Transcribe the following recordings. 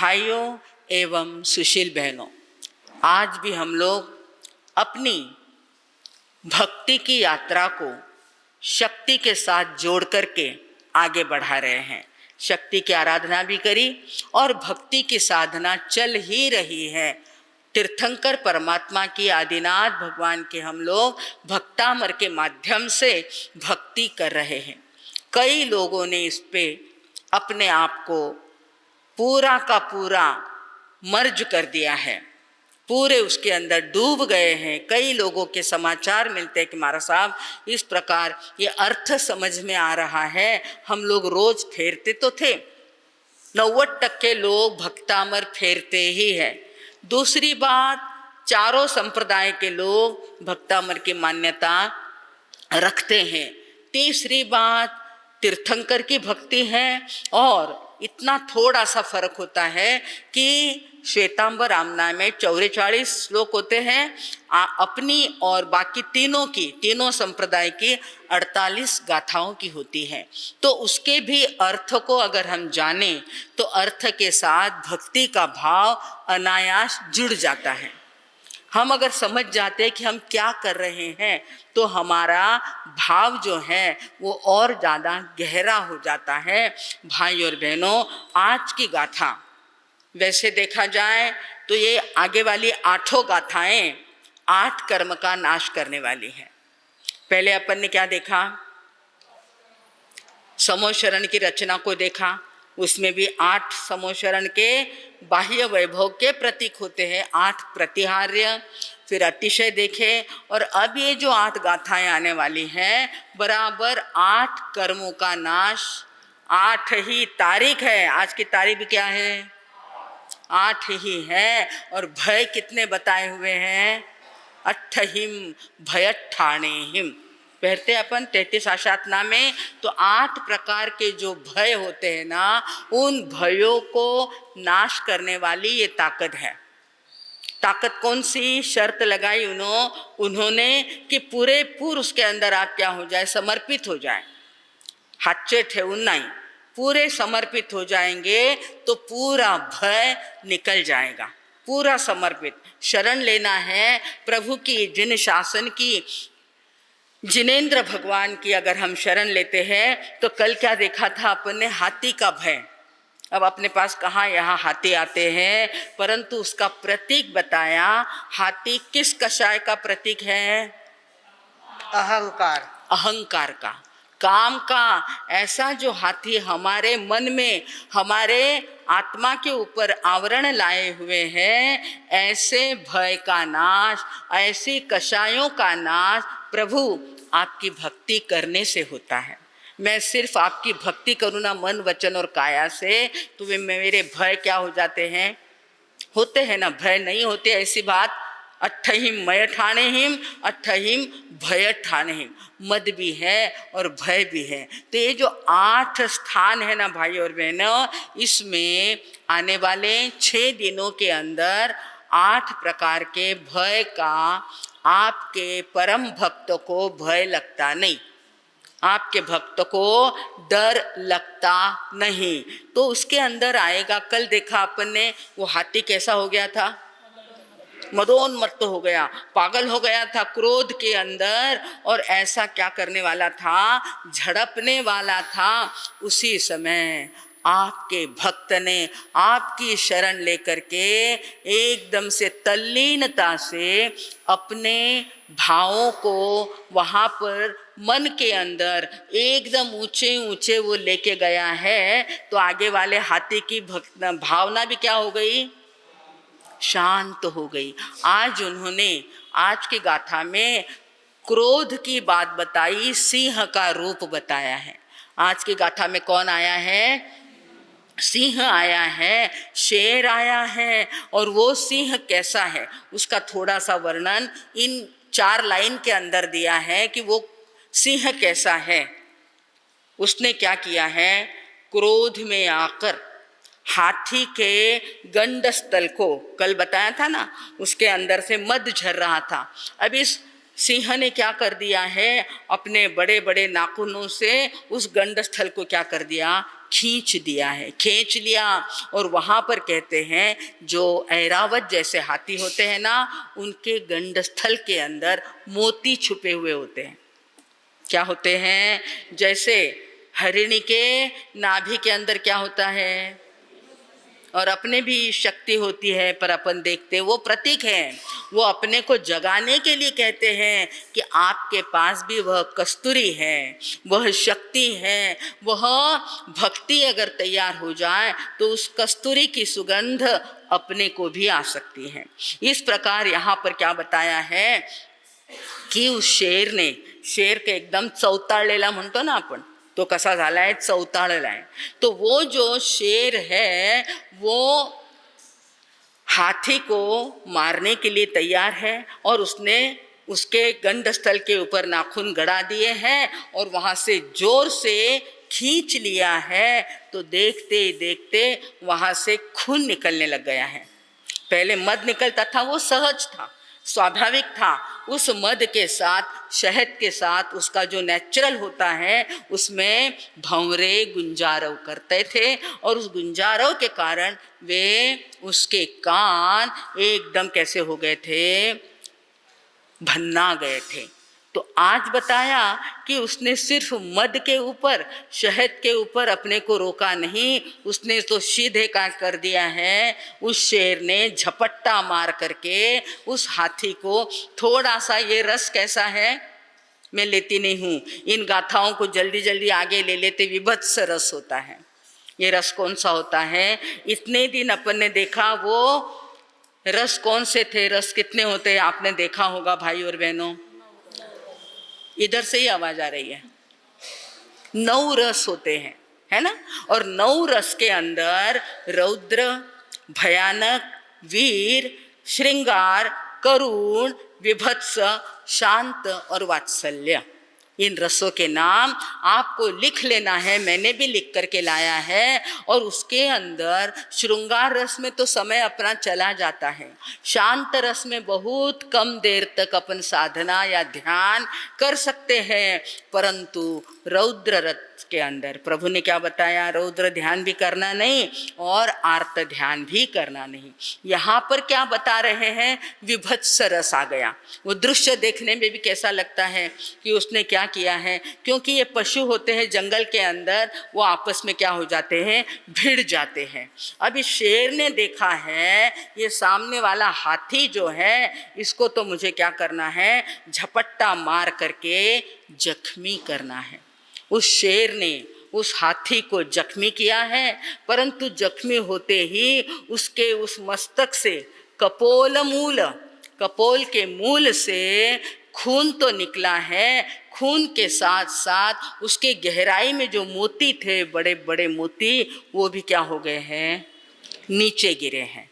भाइयों एवं सुशील बहनों, आज भी हम लोग अपनी भक्ति की यात्रा को शक्ति के साथ जोड़ करके आगे बढ़ा रहे हैं। शक्ति की आराधना भी करी और भक्ति की साधना चल ही रही है। तीर्थंकर परमात्मा की, आदिनाथ भगवान के हम लोग भक्तामर के माध्यम से भक्ति कर रहे हैं। कई लोगों ने इस पे अपने आप को पूरा का पूरा मर्ज कर दिया है, पूरे उसके अंदर डूब गए हैं। कई लोगों के समाचार मिलते हैं कि महाराज साहब इस प्रकार ये अर्थ समझ में आ रहा है, हम लोग रोज फेरते तो थे। 90% लोग भक्तामर फेरते ही है। दूसरी बात, चारों संप्रदाय के लोग भक्तामर की मान्यता रखते हैं। तीसरी बात, तीर्थंकर की भक्ति है। और इतना थोड़ा सा फर्क होता है कि श्वेतांबर रामनाम में 44 श्लोक होते हैं, अपनी और बाकी तीनों संप्रदाय की 48 गाथाओं की होती है। तो उसके भी अर्थ को अगर हम जाने तो अर्थ के साथ भक्ति का भाव अनायास जुड़ जाता है। हम अगर समझ जाते हैं कि हम क्या कर रहे हैं तो हमारा भाव जो है वो और ज़्यादा गहरा हो जाता है। भाई और बहनों, आज की गाथा वैसे देखा जाए तो ये आगे वाली 8 गाथाएं 8 कर्म का नाश करने वाली हैं। पहले अपन ने क्या देखा? समोशरण की रचना को देखा, उसमें भी 8 समोशरण के बाह्य वैभव के प्रतीक होते हैं, 8 प्रतिहार्य, फिर अतिशय देखे। और अब ये जो 8 गाथाएं आने वाली हैं, बराबर 8 कर्मों का नाश। 8 ही तारीख है, आज की तारीख क्या है? 8 ही है। और भय कितने बताए हुए हैं? 8हिम भयठाणेहिम। पढ़ते अपन 33 आशातना में, तो 8 प्रकार के जो भय होते हैं ना, उन भयों को नाश करने वाली ये ताकत है। ताकत कौन सी? शर्त लगाई उन्होंने कि पूरे उसके अंदर आप क्या हो जाए? समर्पित हो जाए। हाचे ठेवून नहीं, पूरे समर्पित हो जाएंगे तो पूरा भय निकल जाएगा। पूरा समर्पित शरण लेना है प्रभु की, जिन शासन की, जिनेंद्र भगवान की अगर हम शरण लेते हैं तो कल क्या देखा था अपन ने? हाथी का भय। अब अपने पास कहाँ यहाँ हाथी आते हैं, परंतु उसका प्रतीक बताया। हाथी किस कषाय का प्रतीक है? अहंकार। अहंकार का, काम का। ऐसा जो हाथी हमारे मन में, हमारे आत्मा के ऊपर आवरण लाए हुए हैं, ऐसे भय का नाश, ऐसी कषायों का नाश प्रभु आपकी भक्ति करने से होता है। मैं सिर्फ आपकी भक्ति करूँ ना मन वचन और काया से, तो वे मेरे भय क्या हो जाते हैं? होते हैं ना, भय नहीं होते ऐसी बात। 8हिम मय ठाणेहिम, 8हिम भय ठाणेहिम। मद भी है और भय भी है। तो ये जो 8 स्थान है ना भाई और बहनों, इसमें आने वाले 6 दिनों के अंदर 8 प्रकार के भय का आपके परम भक्त को भय लगता नहीं, आपके भक्त को डर लगता नहीं। तो उसके अंदर आएगा। कल देखा अपन ने वो हाथी कैसा हो गया था? मदोन्मत्त हो गया, पागल हो गया था क्रोध के अंदर। और ऐसा क्या करने वाला था? झड़पने वाला था। उसी समय आपके भक्त ने आपकी शरण लेकर के एकदम से तल्लीनता से अपने भावों को वहाँ पर मन के अंदर एकदम ऊंचे ऊंचे वो लेके गया है। तो आगे वाले हाथी की भावना भी क्या हो गई? शांत हो गई। आज उन्होंने आज की गाथा में क्रोध की बात बताई, सिंह का रूप बताया है। आज की गाथा में कौन आया है? सिंह आया है, शेर आया है। और वो सिंह कैसा है उसका थोड़ा सा वर्णन इन 4 लाइन के अंदर दिया है कि वो सिंह कैसा है। उसने क्या किया है? क्रोध में आकर हाथी के गंडस्थल को, कल बताया था ना, उसके अंदर से मद झर रहा था। अब इस सिंह ने क्या कर दिया है, अपने बड़े बड़े नाखूनों से उस गंडस्थल को क्या कर दिया, खींच दिया है, खींच लिया। और वहाँ पर कहते हैं जो ऐरावत जैसे हाथी होते हैं ना, उनके गंडस्थल के अंदर मोती छुपे हुए होते हैं। क्या होते हैं? जैसे हरिणी के नाभि के अंदर क्या होता है, और अपने भी शक्ति होती है, पर अपन देखते वो प्रतीक है, वो अपने को जगाने के लिए कहते हैं कि आपके पास भी वह कस्तूरी है, वह शक्ति है, वह भक्ति अगर तैयार हो जाए तो उस कस्तूरी की सुगंध अपने को भी आ सकती है। इस प्रकार यहाँ पर क्या बताया है की उस शेर ने, शेर के एकदम चौताळलेला म्हणतो ना आपण, तो कसा झालाय, चौताळला आहे। तो वो जो शेर है वो हाथी को मारने के लिए तैयार है और उसने उसके गंडस्थल के ऊपर नाखून गड़ा दिए हैं और वहां से जोर से खींच लिया है। तो देखते ही देखते वहां से खून निकलने लग गया है। पहले मद निकलता था, वो सहज था, स्वाभाविक था। उस मद के साथ, शहद के साथ, उसका जो नेचुरल होता है उसमें भंवरे गुंजारव करते थे और उस गुंजारव के कारण वे, उसके कान एकदम कैसे हो गए थे, भन्ना गए थे। तो आज बताया कि उसने सिर्फ मद के ऊपर, शहद के ऊपर अपने को रोका नहीं, उसने तो सीधे क्या कर दिया है, उस शेर ने झपट्टा मार करके उस हाथी को थोड़ा सा, ये रस कैसा है, मैं लेती नहीं हूँ इन गाथाओं को, जल्दी जल्दी आगे ले लेते, विभत्स रस होता है। ये रस कौन सा होता है? इतने दिन अपन ने देखा वो रस कौन से थे, रस कितने होते हैं आपने देखा होगा भाई और बहनों, इधर से ही आवाज आ रही है, 9 रस होते हैं, है ना। और 9 रस के अंदर रौद्र, भयानक, वीर, श्रृंगार, करुण, विभत्स, शांत और वात्सल्य, इन रसों के नाम आपको लिख लेना है, मैंने भी लिख करके लाया है। और उसके अंदर श्रृंगार रस में तो समय अपना चला जाता है, शांत रस में बहुत कम देर तक अपन साधना या ध्यान कर सकते हैं, परंतु रौद्र रस के अंदर प्रभु ने क्या बताया, रौद्र ध्यान भी करना नहीं और आर्त ध्यान भी करना नहीं। यहाँ पर क्या बता रहे हैं, विभत्स रस आ गया। वो दृश्य देखने में भी कैसा लगता है कि उसने क्या किया है, क्योंकि ये पशु होते हैं जंगल के अंदर, वो आपस में क्या हो जाते हैं, भिड़ जाते हैं। अभी शेर ने देखा है ये सामने वाला हाथी जो है, इसको तो मुझे क्या करना है, झपट्टा मार करके जख्मी करना है। उस शेर ने उस हाथी को जख्मी किया है, परंतु जख्मी होते ही उसके उस मस्तक से कपोल मूल, कपोल के मूल से खून तो निकला है, खून के साथ साथ उसके गहराई में जो मोती थे, बड़े बड़े मोती, वो भी क्या हो गए हैं, नीचे गिरे हैं।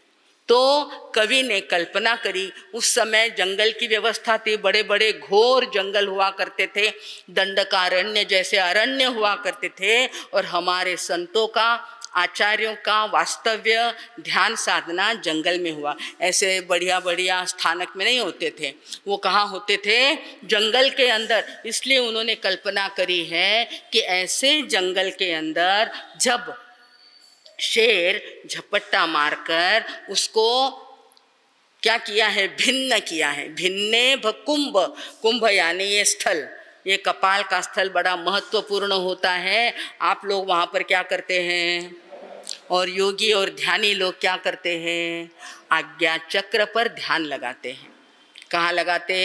तो कवि ने कल्पना करी, उस समय जंगल की व्यवस्था थी, बड़े बड़े घोर जंगल हुआ करते थे, दंडकारण्य जैसे अरण्य हुआ करते थे, और हमारे संतों का, आचार्यों का वास्तव्य ध्यान साधना जंगल में हुआ। ऐसे बढ़िया बढ़िया स्थानक में नहीं होते थे, वो कहाँ होते थे, जंगल के अंदर। इसलिए उन्होंने कल्पना करी है कि ऐसे जंगल के अंदर जब शेर झपट्टा मारकर उसको क्या किया है, भिन्न किया है, भिन्ने भकुंभ, कुंभ यानी ये स्थल, ये कपाल का स्थल बड़ा महत्वपूर्ण होता है। आप लोग वहाँ पर क्या करते हैं, और योगी और ध्यानी लोग क्या करते हैं, आज्ञा चक्र पर ध्यान लगाते हैं। कहाँ लगाते,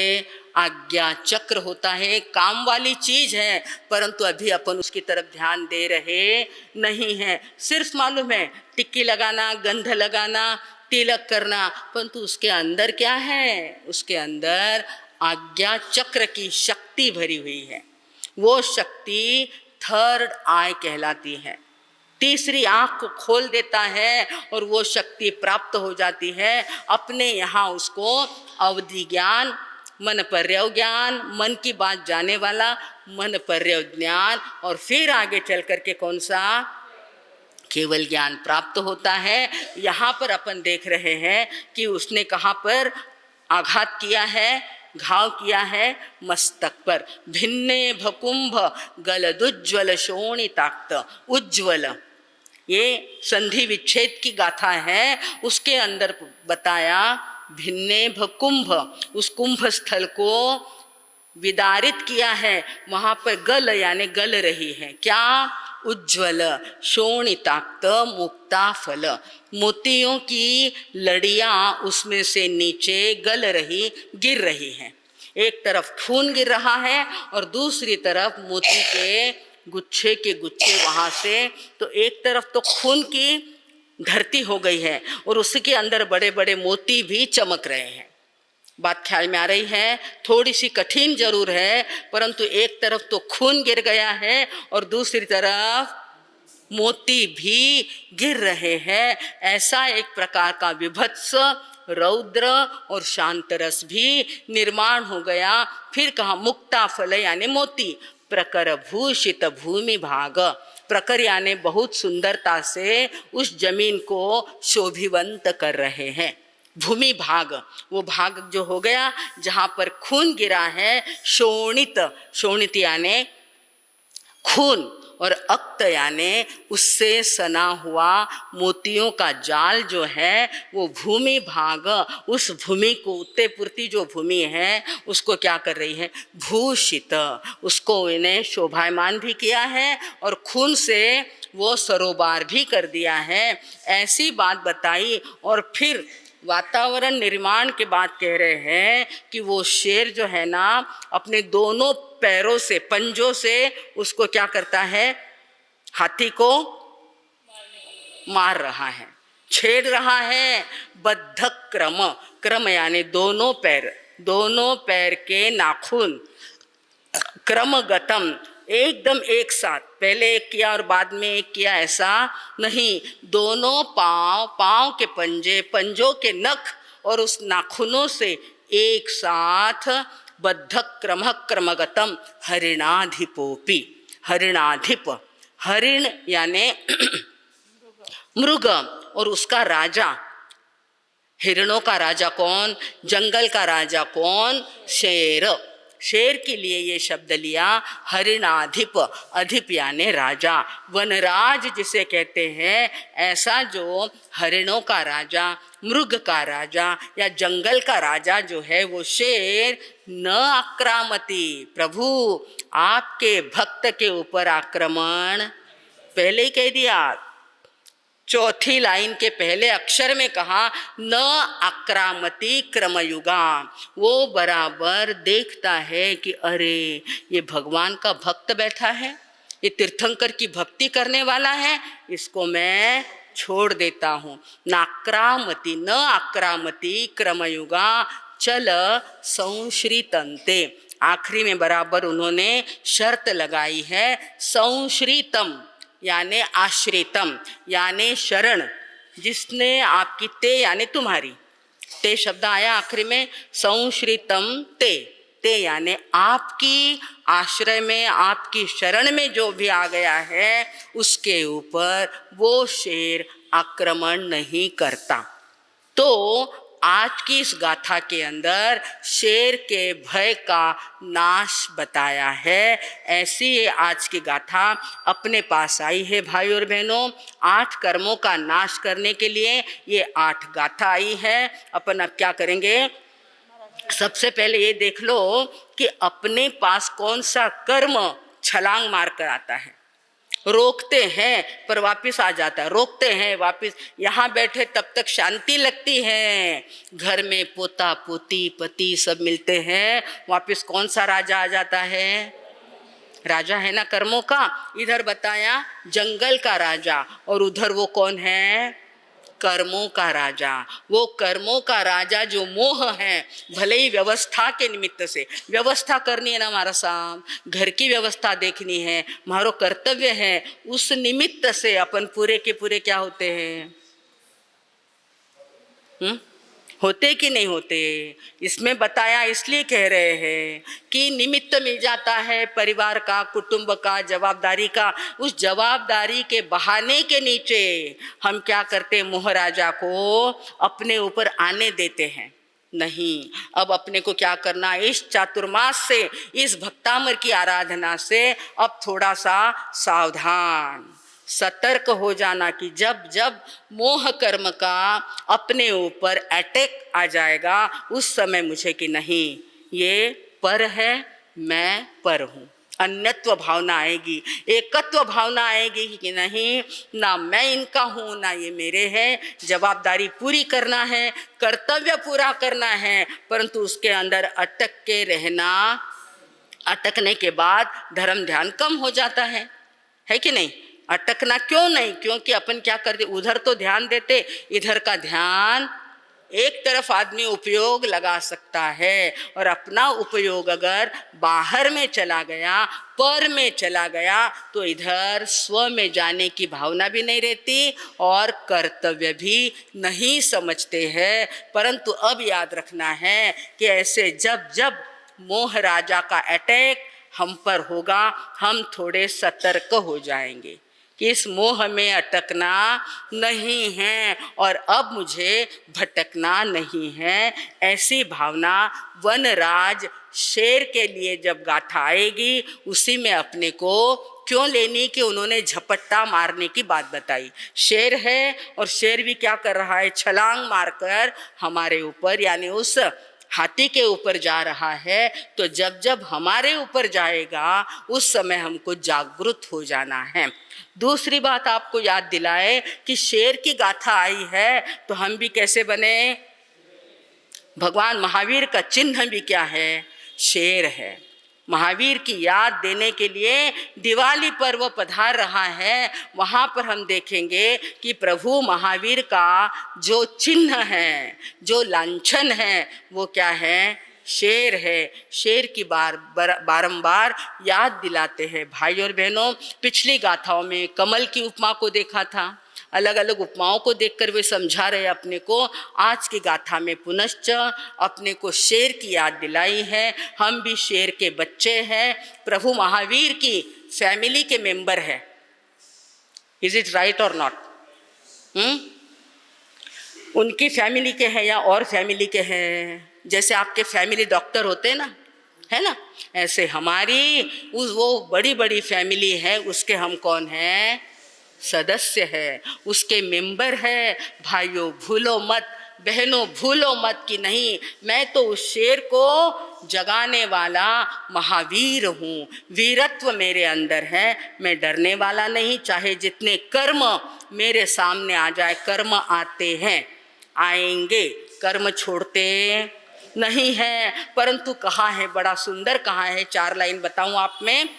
आज्ञा चक्र होता है, काम वाली चीज है, परंतु अभी अपन उसकी तरफ ध्यान दे रहे नहीं हैं। सिर्फ मालूम है टिक्की लगाना, गंध लगाना, तिलक करना, परंतु उसके अंदर क्या है, उसके अंदर आज्ञा चक्र की शक्ति भरी हुई है। वो शक्ति थर्ड आई कहलाती है, तीसरी आंख को खोल देता है और वो शक्ति प्राप्त हो जाती है। अपने यहाँ उसको अवधि ज्ञान, मन पर्यव ज्ञान, मन की बात जाने वाला मन पर्यव ज्ञान, और फिर आगे चल करके कौन सा, केवल ज्ञान प्राप्त होता है। यहाँ पर अपन देख रहे हैं कि उसने कहाँ पर आघात किया है, घाव किया है मस्तक पर। भिन्ने भकुंभ गलदुज्ज्वल शोणिताक्त, उज्ज्वल, ये संधि विच्छेद की गाथा है, उसके अंदर बताया भिन्ने भकुंभ, उस कुंभ स्थल को विदारित किया है, वहां पर गल यानी गल रही है क्या, उज्ज्वल शोणिताक्त मुक्ता फल, मोतियों की लड़ियां उसमें से नीचे गल रही, गिर रही हैं। एक तरफ खून गिर रहा है और दूसरी तरफ मोती के गुच्छे वहां से, तो एक तरफ तो खून की धरती हो गई है और उसके अंदर बड़े बड़े मोती भी चमक रहे हैं। बात ख्याल में आ रही है? थोड़ी सी कठिन जरूर है, परंतु एक तरफ तो खून गिर गया है और दूसरी तरफ मोती भी गिर रहे हैं। ऐसा एक प्रकार का विभत्स, रौद्र और शांत रस भी निर्माण हो गया। फिर कहा मुक्ता फल यानी मोती, प्रकर भूषित भूमि भाग, प्रकर यानी बहुत सुंदरता से उस जमीन को शोभिवंत कर रहे हैं। भूमि भाग, वो भाग जो हो गया जहाँ पर खून गिरा है, शोणित, शोणित यानी खून, और अक्त यानी उससे सना हुआ मोतियों का जाल जो है, वो भूमि भाग, उस भूमि को, उत्ते पूर्ति जो भूमि है उसको क्या कर रही है, भूषित, उसको इन्हें शोभायमान भी किया है और खून से वो सरोबार भी कर दिया है। ऐसी बात बताई और फिर वातावरण निर्माण के बाद कह रहे हैं कि वो शेर जो है ना, अपने दोनों पैरों से, पंजों से उसको क्या करता है, हाथी को मार रहा है, छेड़ रहा है। बद्ध क्रम, क्रम यानी दोनों पैर के नाखून, क्रमगतम, एकदम एक साथ, पहले एक किया और बाद में एक किया, ऐसा नहीं, दोनों पांव के पंजे, पंजों के नख और उस नाखूनों से एक साथ, बद्ध क्रमगतम हरिणाधिपोपी, हरिणाधिप, हरिण यानी मृग और उसका राजा, हिरणों का राजा कौन, जंगल का राजा कौन, शेर, शेर के लिए ये शब्द लिया हरिणाधिप, अधिप यानी राजा, वनराज जिसे कहते हैं, ऐसा जो हरिणों का राजा, मृग का राजा या जंगल का राजा जो है वो शेर, न आक्रामती, प्रभु आपके भक्त के ऊपर आक्रमण, पहले ही कह दिया, चौथी लाइन के पहले अक्षर में कहा न आक्रामती क्रमयुगा, वो बराबर देखता है कि अरे ये भगवान का भक्त बैठा है, ये तीर्थंकर की भक्ति करने वाला है, इसको मैं छोड़ देता हूँ। नाक्रामती, न आक्रामती क्रमयुगा चल संश्रितंते, आखिरी में बराबर उन्होंने शर्त लगाई है, संश्रितम यानी आश्रितम यानी शरण, जिसने आपकी, ते यानी तुम्हारी, ते शब्द आया आखिरी में, संश्रितम ते, ते यानी आपकी आश्रय में, आपकी शरण में जो भी आ गया है उसके ऊपर वो शेर आक्रमण नहीं करता। तो आज की इस गाथा के अंदर शेर के भय का नाश बताया है। ऐसी ये आज की गाथा अपने पास आई है भाई और बहनों। 8 कर्मों का नाश करने के लिए ये 8 गाथा आई है। अपन अब क्या करेंगे, सबसे पहले ये देख लो कि अपने पास कौन सा कर्म छलांग मार कर आता है। रोकते हैं पर वापस आ जाता है, रोकते हैं वापस, यहाँ बैठे तब तक शांति लगती है, घर में पोता पोती पति सब मिलते हैं, वापस कौन सा राजा आ जाता है, राजा है ना कर्मों का। इधर बताया जंगल का राजा और उधर वो कौन है, कर्मों का राजा। वो कर्मों का राजा जो मोह है, भले ही व्यवस्था के निमित्त से, व्यवस्था करनी है ना हमारा साहब, घर की व्यवस्था देखनी है, हमारो कर्तव्य है, उस निमित्त से अपन पूरे के पूरे क्या होते हैं, होते कि नहीं होते। इसमें बताया इसलिए कह रहे हैं कि निमित्त मिल जाता है परिवार का, कुटुंब का, जवाबदारी का, उस जवाबदारी के बहाने के नीचे हम क्या करते, मोह राजा को अपने ऊपर आने देते हैं, नहीं। अब अपने को क्या करना, इस चातुर्मास से, इस भक्तामर की आराधना से अब थोड़ा सा सावधान सतर्क हो जाना कि जब जब मोह कर्म का अपने ऊपर अटैक आ जाएगा उस समय मुझे कि नहीं ये पर है, मैं पर हूँ। अन्यत्व भावना आएगी, एकत्व भावना आएगी कि नहीं, ना मैं इनका हूँ ना ये मेरे हैं। जवाबदारी पूरी करना है, कर्तव्य पूरा करना है, परंतु उसके अंदर अटक के रहना, अटकने के बाद धर्म ध्यान कम हो जाता है कि नहीं। अटकना क्यों नहीं, क्योंकि अपन क्या करते, उधर तो ध्यान देते, इधर का ध्यान एक तरफ आदमी उपयोग लगा सकता है, और अपना उपयोग अगर बाहर में चला गया, पर में चला गया, तो इधर स्व में जाने की भावना भी नहीं रहती और कर्तव्य भी नहीं समझते हैं। परंतु अब याद रखना है कि ऐसे जब जब मोह राजा का अटैक हम पर होगा, हम थोड़े सतर्क हो जाएंगे कि इस मोह में अटकना नहीं है और अब मुझे भटकना नहीं है। ऐसी भावना वनराज शेर के लिए जब गाथा आएगी, उसी में अपने को क्यों लेनी कि उन्होंने झपट्टा मारने की बात बताई। शेर है और शेर भी क्या कर रहा है, छलांग मारकर हमारे ऊपर यानी उस हाथी के ऊपर जा रहा है। तो जब जब हमारे ऊपर जाएगा उस समय हमको जागरूक हो जाना है। दूसरी बात आपको याद दिलाए कि शेर की गाथा आई है तो हम भी कैसे बने, भगवान महावीर का चिन्ह भी क्या है, शेर है। महावीर की याद देने के लिए दिवाली पर्व पधार रहा है, वहाँ पर हम देखेंगे कि प्रभु महावीर का जो चिन्ह है, जो लांछन है, वो क्या है, शेर है। शेर की बारंबार याद दिलाते हैं। भाई और बहनों, पिछली गाथाओं में कमल की उपमा को देखा था, अलग अलग उपमाओं को देखकर वे समझा रहे अपने को। आज की गाथा में पुनश्च अपने को शेर की याद दिलाई है। हम भी शेर के बच्चे हैं, प्रभु महावीर की फैमिली के मेंबर हैं। इज इट राइट और नॉट? उनकी फैमिली के हैं या और फैमिली के हैं? जैसे आपके फैमिली डॉक्टर होते हैं ना, है ना, ऐसे हमारी वो बड़ी बड़ी फैमिली है, उसके हम कौन हैं, सदस्य है, उसके मेंबर है। भाइयों भूलो मत, बहनों भूलो मत कि नहीं, मैं तो उस शेर को जगाने वाला महावीर हूँ, वीरत्व मेरे अंदर है, मैं डरने वाला नहीं। चाहे जितने कर्म मेरे सामने आ जाए, कर्म आते हैं, आएंगे, कर्म छोड़ते नहीं है। परंतु कहा है, बड़ा सुंदर कहा है, 4 लाइन बताऊं आप में।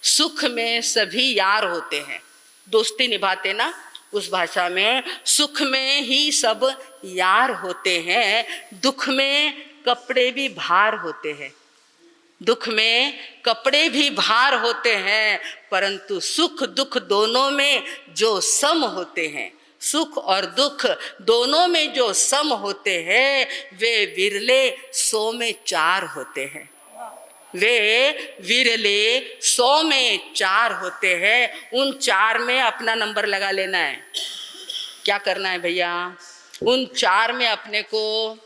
सुख में सभी यार होते हैं, दोस्ती निभाते ना, उस भाषा में सुख में ही सब यार होते हैं, दुख में कपड़े भी भार होते हैं, दुख में कपड़े भी भार होते हैं, परंतु सुख दुख दोनों में जो सम होते हैं, सुख और दुख दोनों में जो सम होते हैं, वे विरले 100 में 4 होते हैं, वे विरले 100 में 4 होते हैं। उन 4 में अपना नंबर लगा लेना है। क्या करना है भैया, उन 4 में अपने को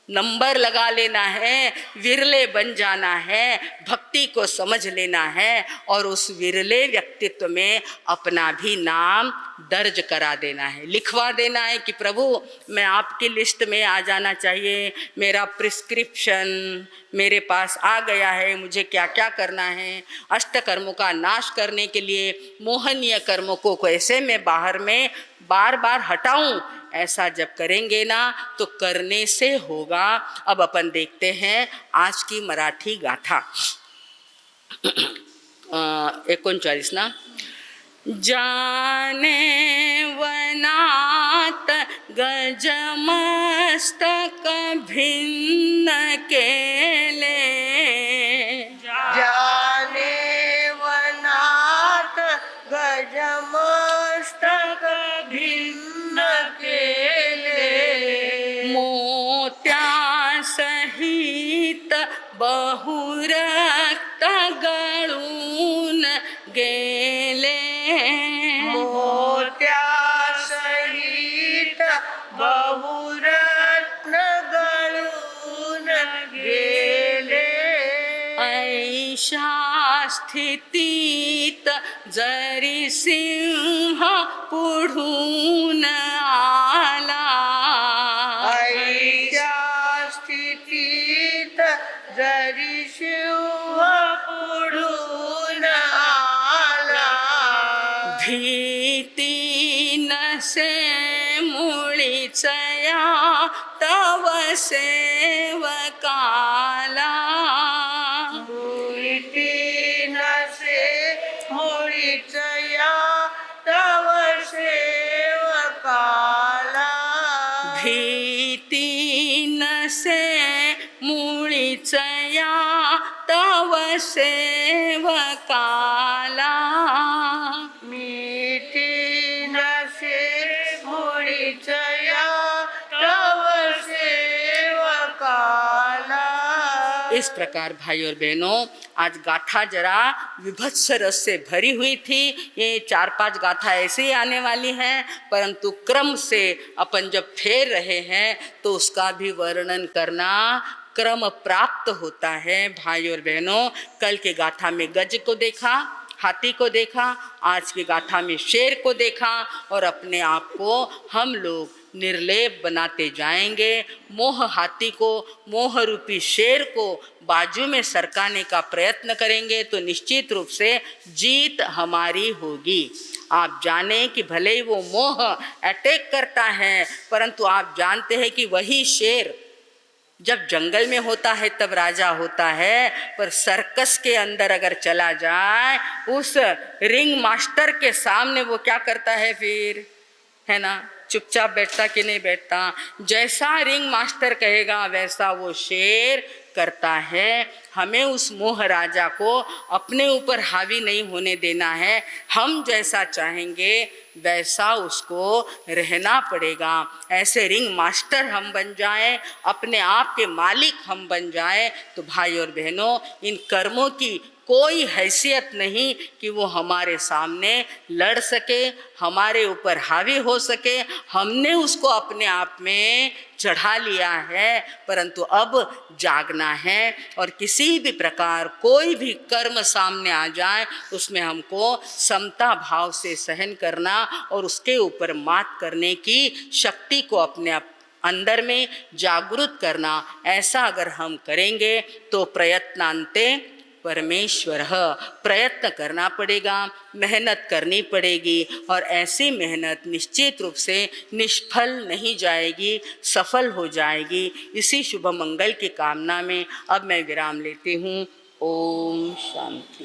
नंबर लगा लेना है, विरले बन जाना है, भक्ति को समझ लेना है और उस विरले व्यक्तित्व में अपना भी नाम दर्ज करा देना है, लिखवा देना है कि प्रभु मैं आपकी लिस्ट में आ जाना चाहिए, मेरा प्रिस्क्रिप्शन मेरे पास आ गया है, मुझे क्या क्या करना है। अष्ट कर्मों का नाश करने के लिए मोहनीय कर्मों को कैसे मैं बाहर में बार बार हटाऊं, ऐसा जब करेंगे ना तो करने से होगा। अब अपन देखते हैं आज की मराठी गाथा 39 ना। जाने वनात गजमस्तक भिन्न केले, जाने वनात गजमस्तक भिन्न केले, मोत्या सहित बहुरक्त गळून गेले, मोत्या सहित बहुरक्त स्थितीत जरी सिंह पुढून आला, ऐशा स्थितीत जरी शिव पुढून आला, भीती नसे मुळीच या तव सेवकाला, भीती नसे मुळीच या तव सेवकाला, भीती नसे मुळीच या तव सेवकाला, मिठी नसे मुळीच या तव सेवकाला। इस प्रकार भाई और बहनों, आज गाथा जरा विभत्स रस से भरी हुई थी। ये 4-5 गाथा ऐसे ही आने वाली हैं, परंतु क्रम से अपन जब फेर रहे हैं तो उसका भी वर्णन करना क्रम प्राप्त होता है। भाई और बहनों, कल के गाथा में गज को देखा, हाथी को देखा, आज की गाथा में शेर को देखा, और अपने आप को हम लोग निर्लेप बनाते जाएंगे। मोह हाथी को, मोह रूपी शेर को बाजू में सरकाने का प्रयत्न करेंगे तो निश्चित रूप से जीत हमारी होगी। आप जाने कि भले ही वो मोह अटैक करता है, परंतु आप जानते हैं कि वही शेर जब जंगल में होता है तब राजा होता है, पर सर्कस के अंदर अगर चला जाए, उस रिंग मास्टर के सामने वो क्या करता है फिर, है ना, चुपचाप बैठता कि नहीं बैठता। जैसा रिंग मास्टर कहेगा वैसा वो शेर करता है। हमें उस मोह राजा को अपने ऊपर हावी नहीं होने देना है। हम जैसा चाहेंगे वैसा उसको रहना पड़ेगा। ऐसे रिंग मास्टर हम बन जाएं, अपने आप के मालिक हम बन जाएं, तो भाई और बहनों, इन कर्मों की कोई हैसियत नहीं कि वो हमारे सामने लड़ सके, हमारे ऊपर हावी हो सके। हमने उसको अपने आप में चढ़ा लिया है, परंतु अब जागना है और किसी भी प्रकार कोई भी कर्म सामने आ जाए उसमें हमको समता भाव से सहन करना और उसके ऊपर मात करने की शक्ति को अपने अंदर में जागृत करना। ऐसा अगर हम करेंगे तो प्रयत्नांते परमेश्वर, प्रयत्न करना पड़ेगा, मेहनत करनी पड़ेगी, और ऐसी मेहनत निश्चित रूप से निष्फल नहीं जाएगी, सफल हो जाएगी। इसी शुभ मंगल की कामना में अब मैं विराम लेती हूँ। ओम शांति।